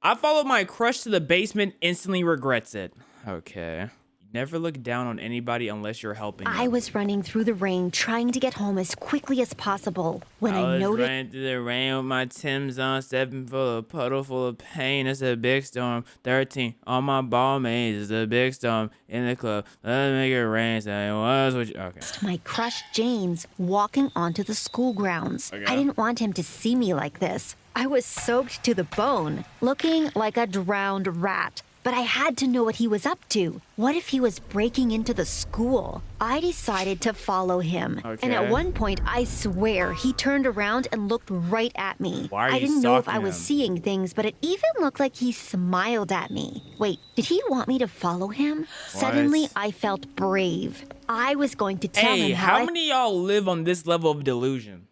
I followed my crush to the basement, instantly regrets it. Okay. Never look down on anybody unless you're helping them. I was running through the rain, trying to get home as quickly as possible, when I was noticed running through the rain with my Tim's on, stepping full of puddle full of pain. It's a big storm. 13 on my ball maze. It's a big storm in the club. Let's make it rain. Say what's with you? Okay. my crush James walking onto the school grounds. Okay. I didn't want him to see me like this. I was soaked to the bone, looking like a drowned rat. But I had to know what he was up to. What if he was breaking into the school? I decided to follow him. Okay. And at one point, I swear, he turned around and looked right at me. Why are I you didn't know if I stalking was him? seeing things, but it even looked like he smiled at me. Wait, did he want me to follow him? Suddenly, I felt brave. I was going to tell Hey, him how I many of y'all live on this level of delusion?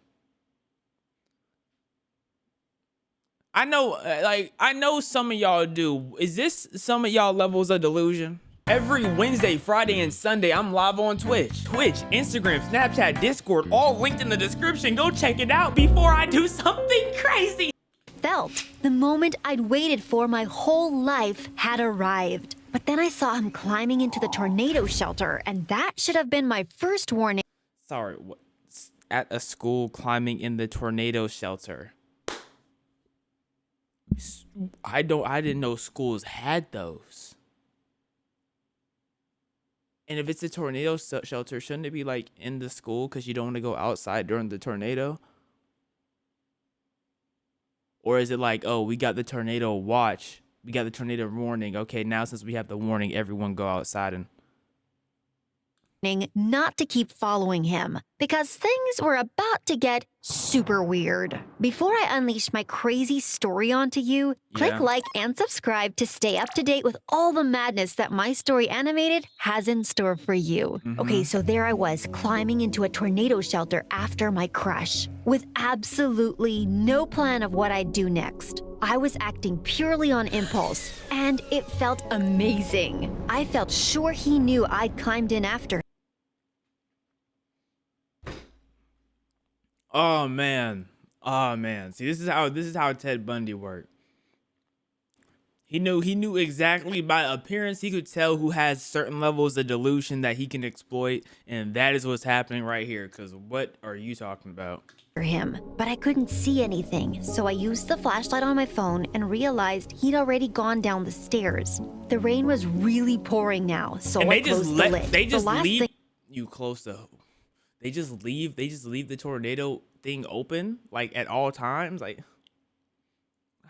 I know, I know some of y'all do. Is this some of y'all levels of delusion? Every Wednesday, Friday, and Sunday, I'm live on Twitch. Twitch, Instagram, Snapchat, Discord, all linked in the description. Go check it out before I do something crazy. felt. The moment I'd waited for my whole life had arrived. But then I saw him climbing into the tornado shelter, and that should have been my first warning. Sorry, what? At a school climbing in the tornado shelter. I didn't know schools had those. And if it's a tornado shelter, shouldn't it be like in the school because you don't want to go outside during the tornado? Or is it like, oh, we got the tornado watch, we got the tornado warning. Okay, now since we have the warning, everyone go outside and. Not to keep following him, because things were about to get super weird. Before I unleash my crazy story onto you, click like and subscribe to stay up to date with all the madness that My Story Animated has in store for you. Okay, so there I was, climbing into a tornado shelter after my crush, with absolutely no plan of what I'd do next. I was acting purely on impulse, and it felt amazing. I felt sure he knew I'd climbed in after. Oh man. See, this is how Ted Bundy worked. He knew exactly by appearance. He could tell who has certain levels of delusion that he can exploit, and that is what's happening right here. Because what are you talking about? Him, but I couldn't see anything, so I used the flashlight on my phone and realized he'd already gone down the stairs. The rain was really pouring now, so And I closed the lid. they just The last leave thing you close the. They just leave the tornado thing open like at all times. Like,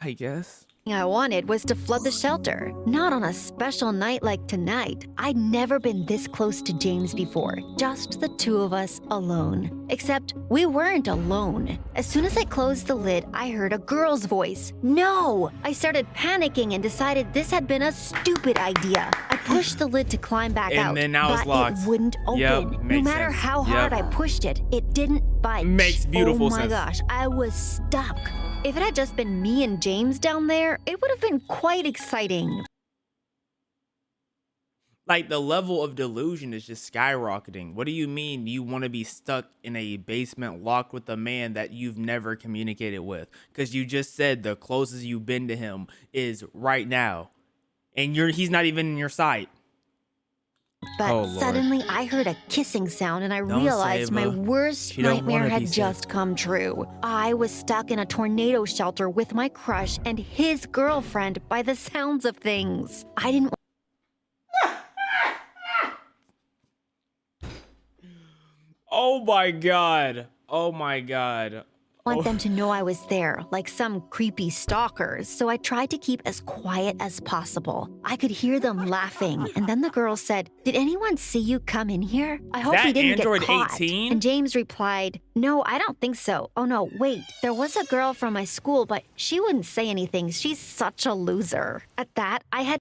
I guess. I wanted was to flood the shelter. Not on a special night like tonight. I'd never been this close to James before. Just the two of us alone. Except we weren't alone. As soon as I closed the lid, I heard a girl's voice. No! I started panicking and decided this had been a stupid idea. I pushed the lid to climb back And out, then now it's but locked. it wouldn't open. Yep, No makes matter sense. how hard Yep. I pushed it, it didn't budge. Makes beautiful sense. Oh my sense. gosh, I was stuck. If it had just been me and James down there, it would have been quite exciting. Like, the level of delusion is just skyrocketing. What do you mean you want to be stuck in a basement locked with a man that you've never communicated with? Because you just said the closest you've been to him is right now, and he's not even in your sight. But Oh, Lord. suddenly I heard a kissing sound and I Don't realized say, my Eva. worst She don't nightmare wanna had be safe. just come true. I was stuck in a tornado shelter with my crush and his girlfriend by the sounds of things. I didn't Oh my god. Oh my god. want them to know I was there, like some creepy stalkers, so I tried to keep as quiet as possible. I could hear them laughing, and then the girl said, "Did anyone see you come in here? I hope that we didn't Android get caught." 18? And James replied, "No, I don't think so. Oh no, wait, there was a girl from my school, but she wouldn't say anything. She's such a loser." At that, I had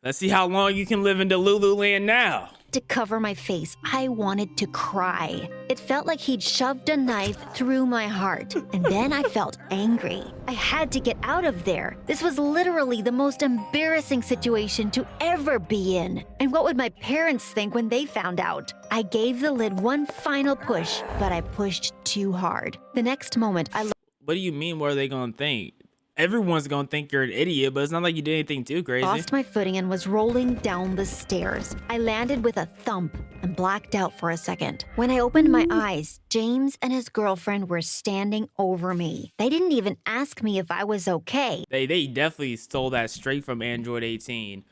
Let's see how long you can live in Delululand now. to cover my face. I wanted to cry. It felt like he'd shoved a knife through my heart. And then I felt angry. I had to get out of there. This was literally the most embarrassing situation to ever be in. And what would my parents think when they found out? I gave the lid one final push, but I pushed too hard. The next moment, I What do you mean? What are they gonna think? Everyone's gonna think you're an idiot, but it's not like you did anything too crazy. Lost my footing and was rolling down the stairs. I landed with a thump and blacked out for a second. When I opened my eyes, James and his girlfriend were standing over me. They didn't even ask me if I was okay. They definitely stole that straight from Android 18.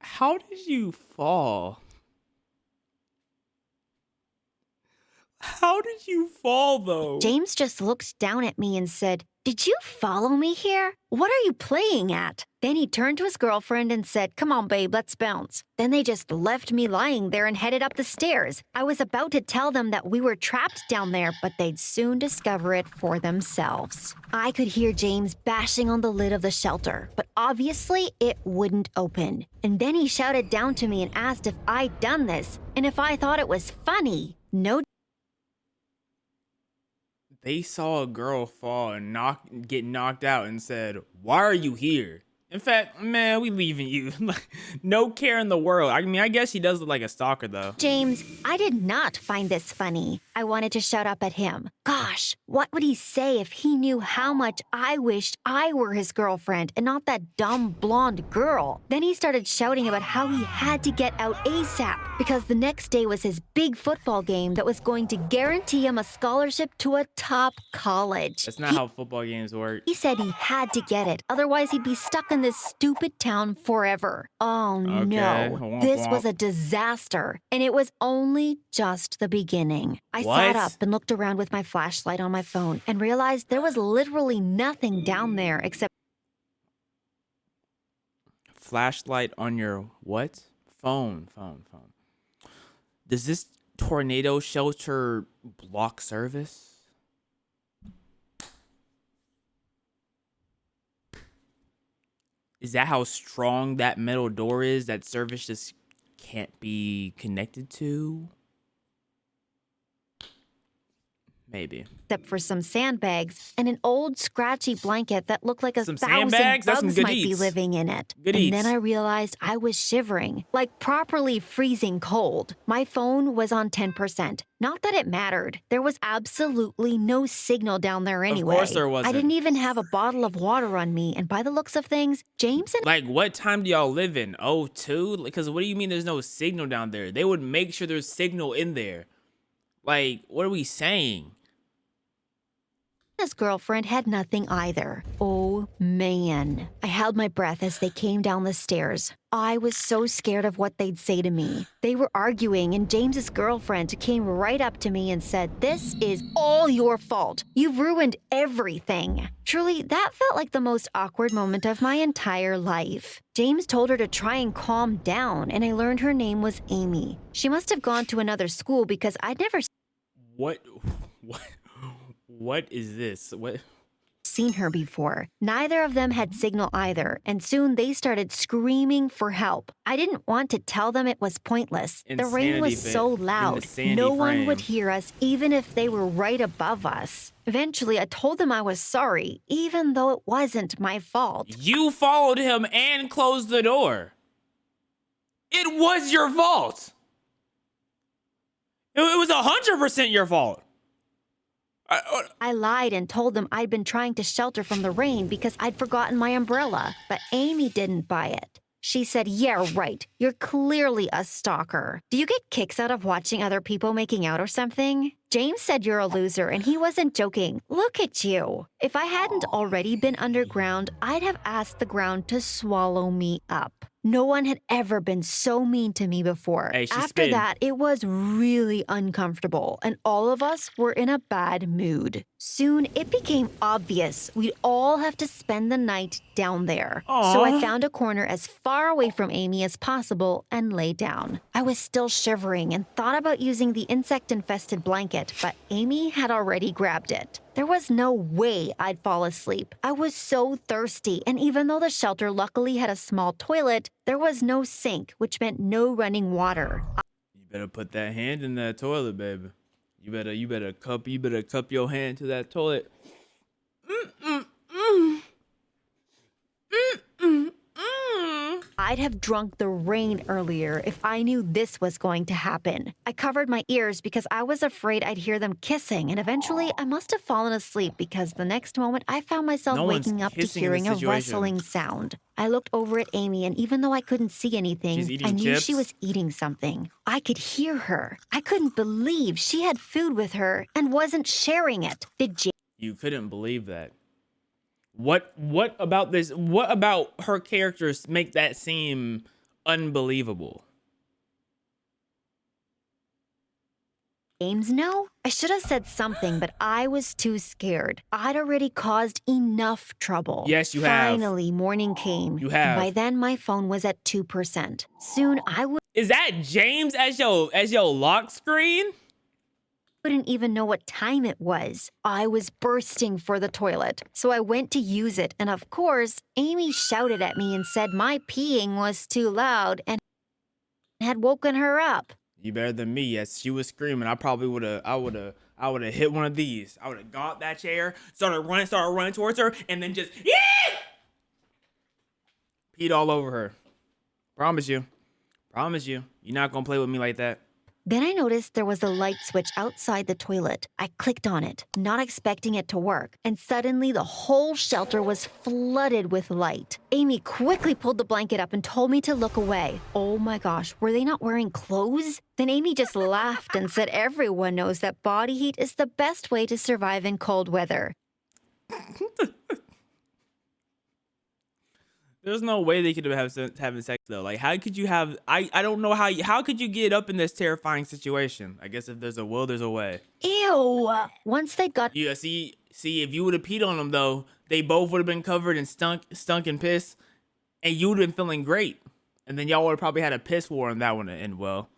How did you fall? How did you fall, though? James just looked down at me and said, "Did you follow me here? What are you playing at?" Then he turned to his girlfriend and said, "Come on, babe, let's bounce." Then they just left me lying there and headed up the stairs. I was about to tell them that we were trapped down there, but they'd soon discover it for themselves. I could hear James bashing on the lid of the shelter, but obviously it wouldn't open. And then he shouted down to me and asked if I'd done this and if I thought it was funny. No. They saw a girl fall and get knocked out and said, "Why are you here?" In fact, man, we leaving you. No care in the world. I mean, I guess he does look like a stalker, though. James, I did not find this funny. I wanted to shout up at him. Gosh, what would he say if he knew how much I wished I were his girlfriend and not that dumb blonde girl? Then he started shouting about how he had to get out ASAP because the next day was his big football game that was going to guarantee him a scholarship to a top college. That's not how football games work. He said he had to get it, otherwise he'd be stuck in this stupid town forever. Oh no, Womp this womp. was a disaster, and it was only just the beginning. I sat What? up and looked around with my flashlight on my phone and realized there was literally nothing down there except Flashlight on your what? Phone. Does this tornado shelter block service? Is that how strong that metal door is that service just can't be connected to? Maybe. for some sandbags and an old scratchy blanket that looked like Some 1,000 sandbags? That's some bugs good might be eats. living in it. Good and eats. then I realized I was shivering, like properly freezing cold. My phone was on 10%. Not that it mattered. There was absolutely no signal down there anyway. course there wasn't. I didn't even have a bottle of water on me, and by the looks of things, James and Like, what time do y'all live in? 02? Because what do you mean there's no signal down there? They would make sure there's signal in there. Like, what are we saying? his girlfriend had nothing either. Oh man. I held my breath as they came down the stairs. I was so scared of what they'd say to me. They were arguing, and James's girlfriend came right up to me and said, "This is all your fault. You've ruined everything." Truly, that felt like the most awkward moment of my entire life. James told her to try and calm down, and I learned her name was Amy. She must have gone to another school because I'd never What is this? What? seen her before. Neither of them had signal either, and soon they started screaming for help. I didn't want to tell them it was pointless. The rain was so loud. No one would hear us, even if they were right above us. Eventually, I told them I was sorry, even though it wasn't my fault. You followed him and closed the door. It was your fault. It was 100% your fault. I lied and told them I'd been trying to shelter from the rain because I'd forgotten my umbrella, but Amy didn't buy it. She said, "Yeah, right. You're clearly a stalker. Do you get kicks out of watching other people making out or something?" James said you're a loser, and he wasn't joking. Look at you. If I hadn't already been underground, I'd have asked the ground to swallow me up. No one had ever been so mean to me before. Hey, she's After spitting. that, it was really uncomfortable, and all of us were in a bad mood. Soon, it became obvious we'd all have to spend the night down there. So I Aw. found a corner as far away from Amy as possible and lay down. I was still shivering and thought about using the insect-infested blanket, but Amy had already grabbed it. There was no way I'd fall asleep. I was so thirsty, and even though the shelter luckily had a small toilet, there was no sink, which meant no running water. You better put that hand in that toilet, baby. You better cup your hand to that toilet. I'd have drunk the rain earlier if I knew this was going to happen. I covered my ears because I was afraid I'd hear them kissing, and eventually I must have fallen asleep because the next moment I found myself No one's waking up to kissing in this hearing a situation. rustling sound. I looked over at Amy, and even though I couldn't see She's anything, eating I knew she chips? was eating something. I could hear her. I couldn't believe she had food with her and wasn't sharing it. Did You couldn't believe that. What about this? What about her characters make that seem unbelievable? James know? I should have said something, but I was too scared. I'd already caused enough trouble. Yes, you have. Finally, morning came. You And have. by then, my phone was at 2%. Soon, I Is that James as your lock screen? wouldn't even know what time it was. I was bursting for the toilet, so I went to use it. And of course, Amy shouted at me and said my peeing was too loud and had woken her up. You better than me. Yes, she was screaming. I probably would have hit one of these. I would have got that chair, started running towards her, and then just peed all over her. Promise you. You're not gonna play with me like that. Then I noticed there was a light switch outside the toilet. I clicked on it, not expecting it to work, and suddenly the whole shelter was flooded with light. Amy quickly pulled the blanket up and told me to look away. Oh my gosh, were they not wearing clothes? Then Amy just laughed and said everyone knows that body heat is the best way to survive in cold weather. There's no way they could have having sex though. Like, how could you have? I don't know how could you get up in this terrifying situation? I guess if there's a will, there's a way. Ew! Once they got Yeah, see, if you would have peed on them though, they both would have been covered and stunk and piss, and you would have been feeling great. And then y'all would have probably had a piss war on that one to end well.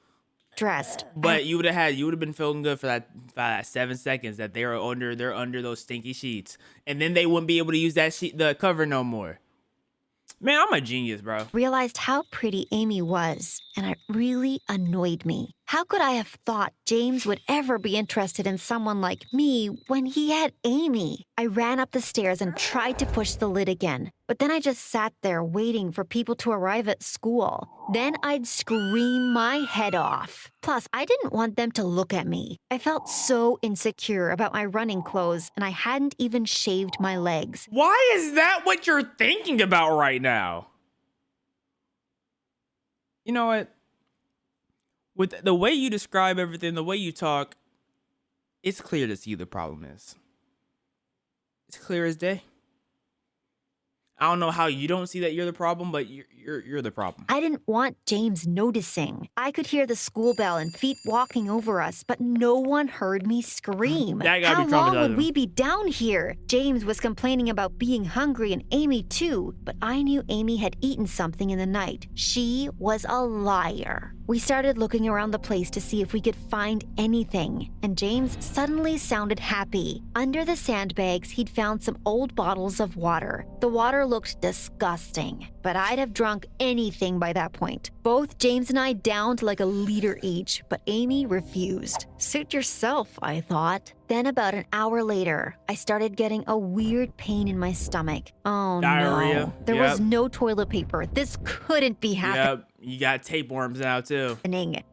dressed, But you would have been feeling good for that 7 seconds that they're under those stinky sheets, and then they wouldn't be able to use the cover no more. Man, I'm a genius, bro. realized how pretty Amy was, and it really annoyed me. How could I have thought James would ever be interested in someone like me when he had Amy? I ran up the stairs and tried to push the lid again, but then I just sat there waiting for people to arrive at school. Then I'd scream my head off. Plus, I didn't want them to look at me. I felt so insecure about my running clothes, and I hadn't even shaved my legs. Why is that what you're thinking about right now? You know what? With the way you describe everything, the way you talk, it's clear to see the problem is. It's clear as day. I don't know how you don't see that you're the problem, but you're the problem. I didn't want James noticing. I could hear the school bell and feet walking over us, but no one heard me scream. That gotta How be long would traumatizing. we be down here? James was complaining about being hungry and Amy too, but I knew Amy had eaten something in the night. She was a liar. We started looking around the place to see if we could find anything, and James suddenly sounded happy. Under the sandbags, he'd found some old bottles of water. The water looked disgusting, but I'd have drunk anything by that point. Both James and I downed like a liter each, but Amy refused. Suit yourself, I thought. Then about an hour later, I started getting a weird pain in my stomach. Oh Diarrhea. no. There Yep. was no toilet paper. This couldn't be happening. Yep, you got tapeworms now too.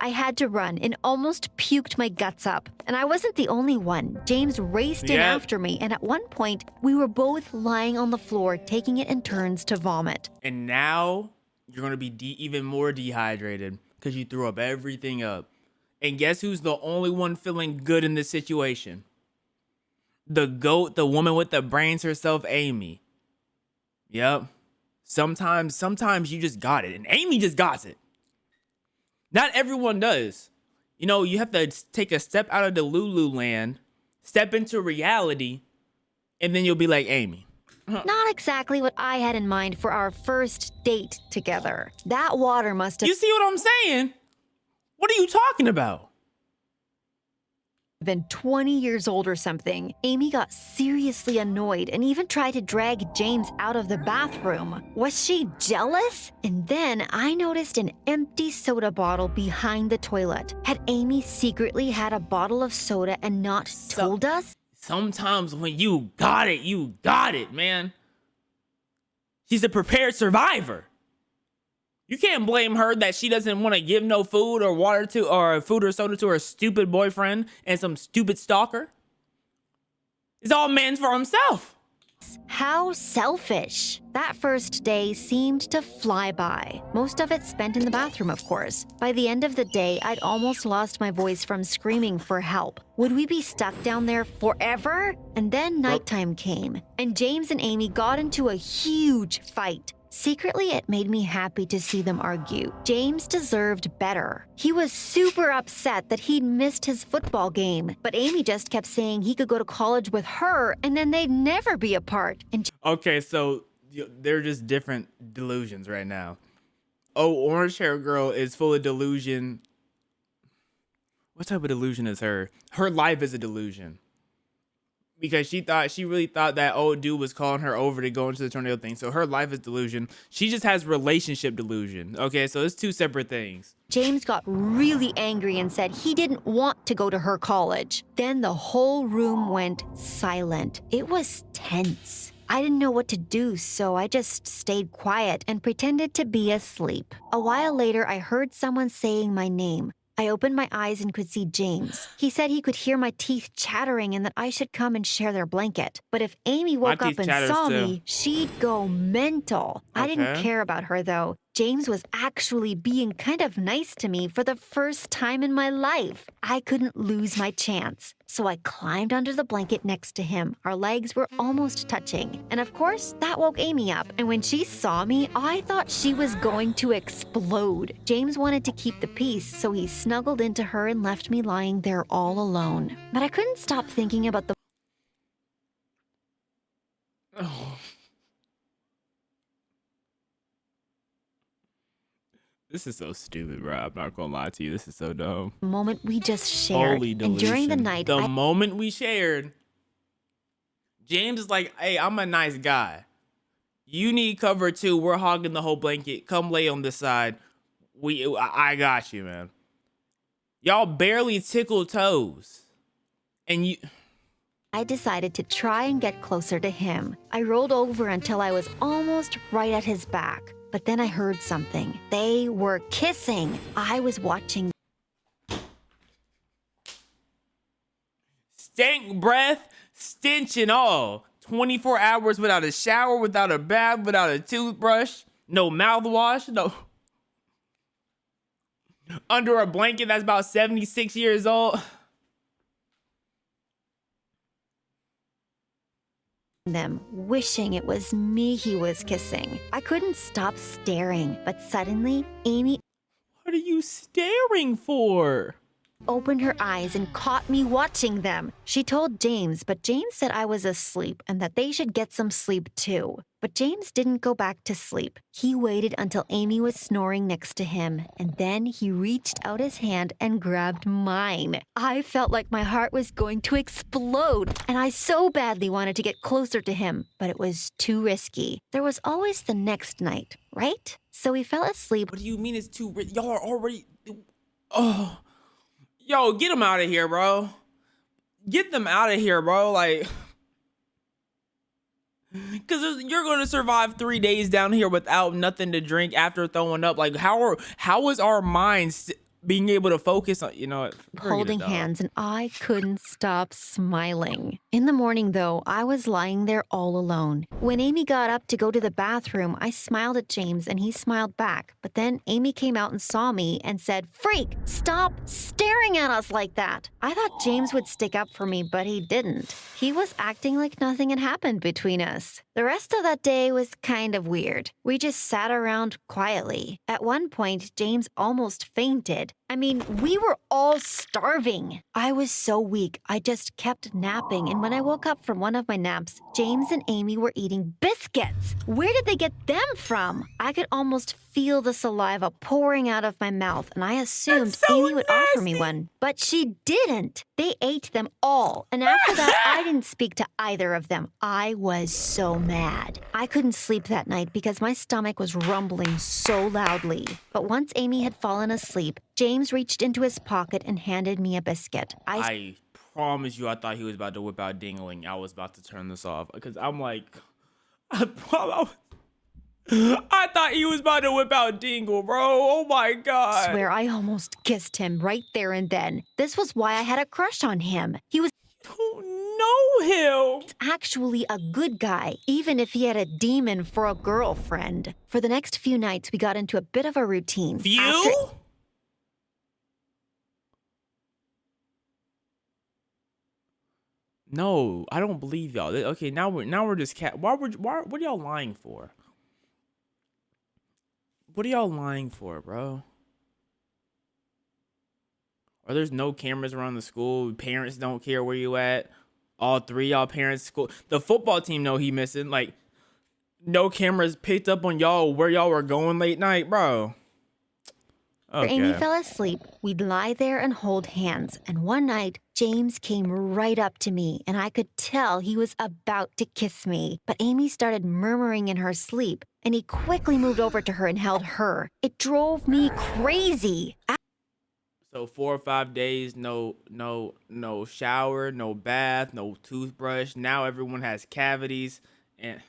I had to run and almost puked my guts up. And I wasn't the only one. James raced in Yep. after me, and at one point, we were both lying on the floor, taking it in turns to vomit. And now you're gonna be even more dehydrated because you threw up everything up. And guess who's the only one feeling good in this situation? The goat, the woman with the brains herself, Amy. Yep. Sometimes you just got it. And Amy just got it. Not everyone does. You know, you have to take a step out of the Lululand, step into reality, and then you'll be like Amy. Not exactly what I had in mind for our first date together. That water must have You see what I'm saying? What are you talking about? been 20 years old or something. Amy got seriously annoyed and even tried to drag James out of the bathroom. Was she jealous? And then I noticed an empty soda bottle behind the toilet. Had Amy secretly had a bottle of soda and not told us? Sometimes when you got it, man. She's a prepared survivor. You can't blame her that she doesn't want to give no food or water to, or food or soda to her stupid boyfriend and some stupid stalker. It's all meant for himself. How selfish. That first day seemed to fly by. Most of it spent in the bathroom, of course. By the end of the day, I'd almost lost my voice from screaming for help. Would we be stuck down there forever? And then nighttime came, and James and Amy got into a huge fight. Secretly, it made me happy to see them argue. James deserved better. He was super upset that he'd missed his football game, but Amy just kept saying he could go to college with her and then they'd never be apart. And Okay, so they're just different delusions right now. Oh, orange hair girl is full of delusion. What type of delusion is her? Her life is a delusion. Because she really thought that old dude was calling her over to go into the tornado thing. So her life is delusion. She just has relationship delusion. Okay, so it's two separate things. James got really angry and said he didn't want to go to her college. Then the whole room went silent. It was tense. I didn't know what to do, so I just stayed quiet and pretended to be asleep. A while later, I heard someone saying my name. I opened my eyes and could see James. He said he could hear my teeth chattering and that I should come and share their blanket. But if Amy woke up and saw me, she'd go mental. I didn't care about her, though. James was actually being kind of nice to me for the first time in my life. I couldn't lose my chance. So I climbed under the blanket next to him. Our legs were almost touching. And of course, that woke Amy up. And when she saw me, I thought she was going to explode. James wanted to keep the peace, so he snuggled into her and left me lying there all alone. But I couldn't stop thinking about the... Oh. This is so stupid, bro. I'm not gonna lie to you. This is so dumb. moment we just shared. Holy delusion. And during the night, the moment we shared, James is like, hey, I'm a nice guy. You need cover too. We're hogging the whole blanket. Come lay on this side. I got you, man. Y'all barely tickle toes. And I decided to try and get closer to him. I rolled over until I was almost right at his back. But then I heard something. They were kissing. I was watching. Stank breath, stench and all. 24 hours without a shower, without a bath, without a toothbrush, no mouthwash, no. Under a blanket that's about 76 years old. Them, wishing it was me he was kissing. I couldn't stop staring, but suddenly, Amy What are you staring for? opened her eyes and caught me watching them. She told James, but James said I was asleep and that they should get some sleep too. But James didn't go back to sleep. He waited until Amy was snoring next to him, and then he reached out his hand and grabbed mine. I felt like my heart was going to explode, and I so badly wanted to get closer to him, but it was too risky. There was always the next night, right? So we fell asleep. What do you mean it's too y'all are already oh. Yo, get them out of here, bro. Get them out of here, bro. Like, because you're going to survive 3 days down here without nothing to drink after throwing up. Like, how is our minds being able to focus on, you know, Holding hands, and I couldn't stop smiling. In the morning, though, I was lying there all alone. When Amy got up to go to the bathroom, I smiled at James and he smiled back. But then Amy came out and saw me and said, "Freak, stop staring at us like that." I thought James would stick up for me, but he didn't. He was acting like nothing had happened between us. The rest of that day was kind of weird. We just sat around quietly. At one point, James almost fainted. I mean, we were all starving. I was so weak, I just kept napping, and when I woke up from one of my naps, James and Amy were eating biscuits. Where did they get them from? I could almost feel the saliva pouring out of my mouth, and I assumed Amy would offer me one. But she didn't. They ate them all, and after that, I didn't speak to either of them. I was so mad. I couldn't sleep that night because my stomach was rumbling so loudly. But once Amy had fallen asleep, James reached into his pocket and handed me a biscuit. I promise you, I thought he was about to whip out Dingling. I was about to turn this off because I'm like, I thought he was about to whip out Dingle, bro. Oh my God. Swear I almost kissed him right there and then. This was why I had a crush on him. He was Don't know him. actually a good guy, even if he had a demon for a girlfriend. For the next few nights, we got into a bit of a routine. View? No, I don't believe y'all. Okay, now we're just what are y'all lying for? What are y'all lying for, bro? Or there's no cameras around the school. Parents don't care where you at. All three y'all parents school. The football team know he missing. Like, no cameras picked up on y'all where y'all were going late night, bro. After Amy fell asleep, we'd lie there and hold hands. And one night, James came right up to me, and I could tell he was about to kiss me. But Amy started murmuring in her sleep, and he quickly moved over to her and held her. It drove me crazy. So 4 or 5 days, no shower, no bath, no toothbrush. Now everyone has cavities, and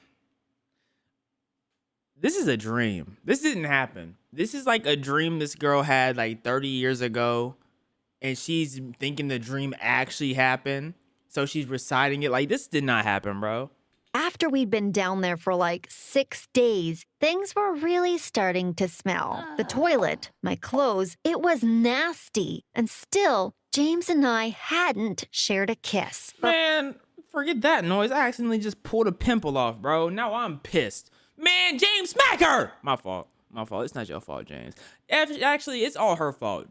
this is a dream. This didn't happen. This is like a dream this girl had like 30 years ago, and she's thinking the dream actually happened. So she's reciting it like this did not happen, bro. After we'd been down there for like 6 days, things were really starting to smell. The toilet, my clothes, it was nasty. And still, James and I hadn't shared a kiss. Man, forget that noise. I accidentally just pulled a pimple off, bro. Now I'm pissed. Man, James, smack her! My fault. My fault. It's not your fault, James. Actually, it's all her fault.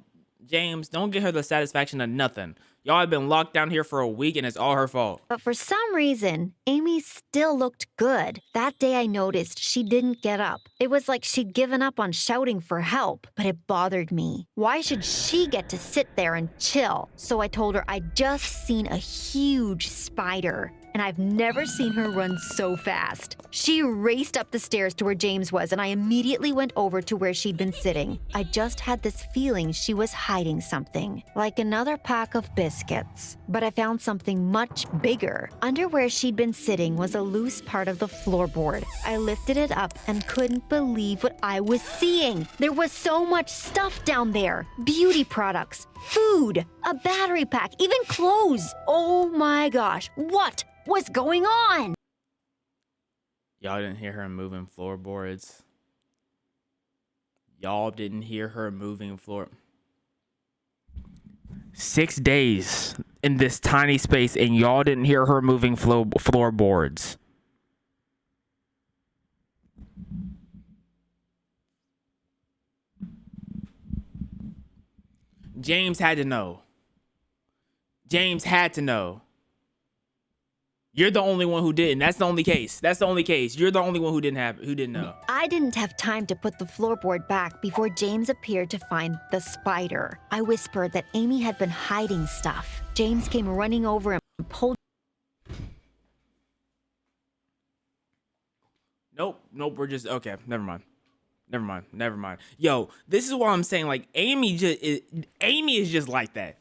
James, don't get her the satisfaction of nothing. Y'all have been locked down here for a week, and it's all her fault. But for some reason, Amy still looked good. That day I noticed she didn't get up. It was like she'd given up on shouting for help, but it bothered me. Why should she get to sit there and chill? So I told her I'd just seen a huge spider, and I've never seen her run so fast. She raced up the stairs to where James was, and I immediately went over to where she'd been sitting. I just had this feeling she was hiding something, like another pack of biscuits. But I found something much bigger. Under where she'd been sitting was a loose part of the floorboard. I lifted it up and couldn't believe what I was seeing. There was so much stuff down there. Beauty products, food, a battery pack, even clothes. Oh my gosh, what was going on? Y'all didn't hear her moving floorboards. Y'all didn't hear her moving floor. 6 days in this tiny space, and y'all didn't hear her moving floorboards. James had to know. James had to know. You're the only one who didn't. That's the only case. That's the only case. You're the only one who didn't know. I didn't have time to put the floorboard back before James appeared to find the spider. I whispered that Amy had been hiding stuff. James came running over and pulled. Nope. We're just okay. Never mind. Yo, this is what I'm saying. Like Amy is just like that.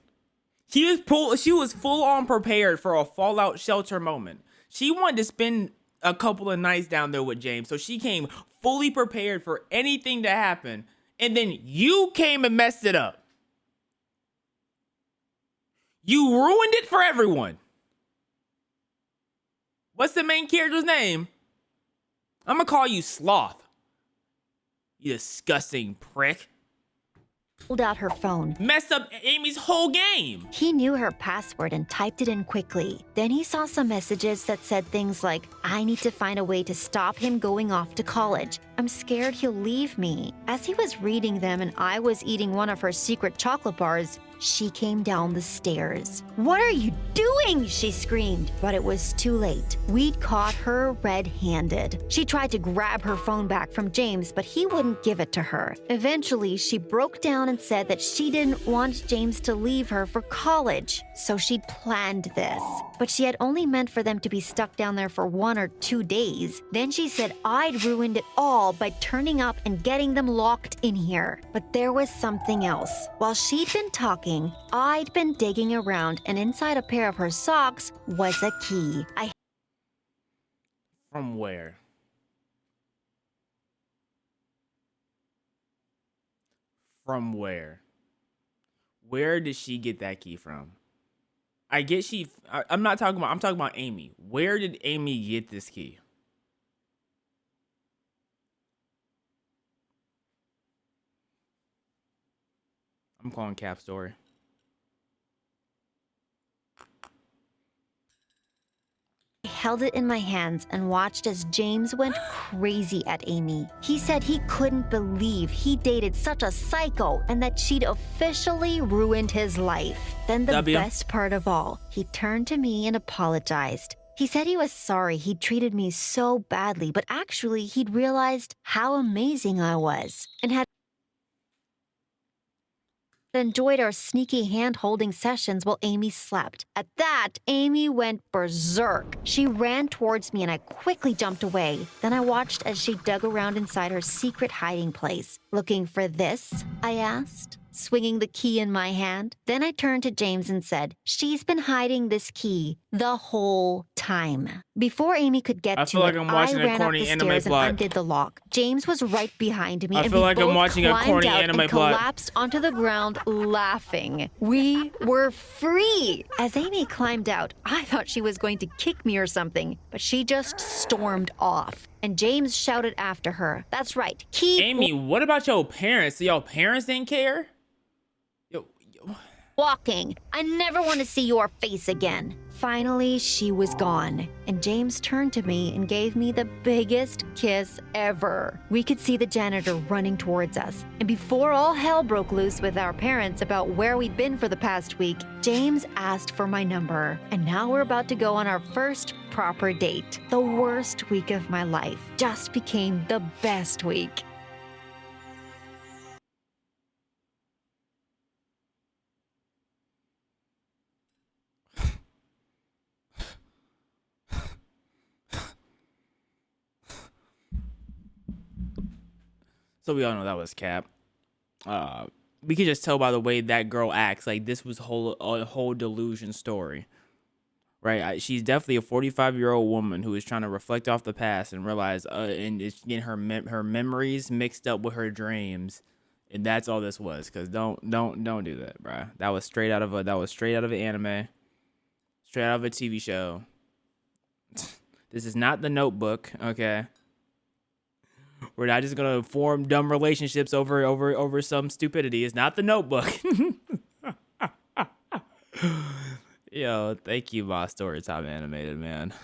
She was full on prepared for a fallout shelter moment. She wanted to spend a couple of nights down there with James, so she came fully prepared for anything to happen, and then you came and messed it up. You ruined it for everyone. What's the main character's name? I'm gonna call you Sloth. You disgusting prick. Pulled out her phone. Messed up Amy's whole game. He knew her password and typed it in quickly. Then he saw some messages that said things like, I need to find a way to stop him going off to college. I'm scared he'll leave me. As he was reading them and I was eating one of her secret chocolate bars, she came down the stairs. What are you doing? She screamed, but it was too late. We'd caught her red-handed. She tried to grab her phone back from James, but he wouldn't give it to her. Eventually, she broke down and said that she didn't want James to leave her for college, so she'd planned this. But she had only meant for them to be stuck down there for 1 or 2 days. Then she said I'd ruined it all by turning up and getting them locked in here. But there was something else. While she'd been talking, I'd been digging around, and inside a pair of her socks was a key. From where? From where? Where did she get that key from? I get I'm not talking about, I'm talking about Amy. Where did Amy get this key? I'm calling Cap story. I held it in my hands and watched as James went crazy at Amy. He said he couldn't believe he dated such a psycho and that she'd officially ruined his life. Then the best part of all, he turned to me and apologized. He said he was sorry he'd treated me so badly, but actually he'd realized how amazing I was and had enjoyed our sneaky hand-holding sessions while Amy slept. At that, Amy went berserk. She ran towards me and I quickly jumped away. Then I watched as she dug around inside her secret hiding place. Looking for this? I asked, swinging the key in my hand. Then I turned to James and said, she's been hiding this key the whole time. Before Amy could get to it, I ran up the stairs and undid the lock. James was right behind me, and we both climbed out and collapsed onto the ground laughing. We were free! As Amy climbed out, I thought she was going to kick me or something, but she just stormed off. And James shouted after her, that's right, keep Amy, what about your parents? So your parents didn't care? walking. I never want to see your face again. Finally, she was gone, and James turned to me and gave me the biggest kiss ever. We could see the janitor running towards us, and before all hell broke loose with our parents about where we'd been for the past week, James asked for my number, and now we're about to go on our first proper date. The worst week of my life just became the best week. So we all know that was Cap. We could just tell by the way that girl acts, like this was a whole delusion story, right? She's definitely a 45-year-old woman who is trying to reflect off the past and realize, and it's getting her memories mixed up with her dreams, and that's all this was. Cause don't do that, bro. That was straight out of an anime, straight out of a TV show. This is not The Notebook, okay? We're not just gonna form dumb relationships over some stupidity. It's not The Notebook. Yo, thank you, Boss Storytime Animated, man.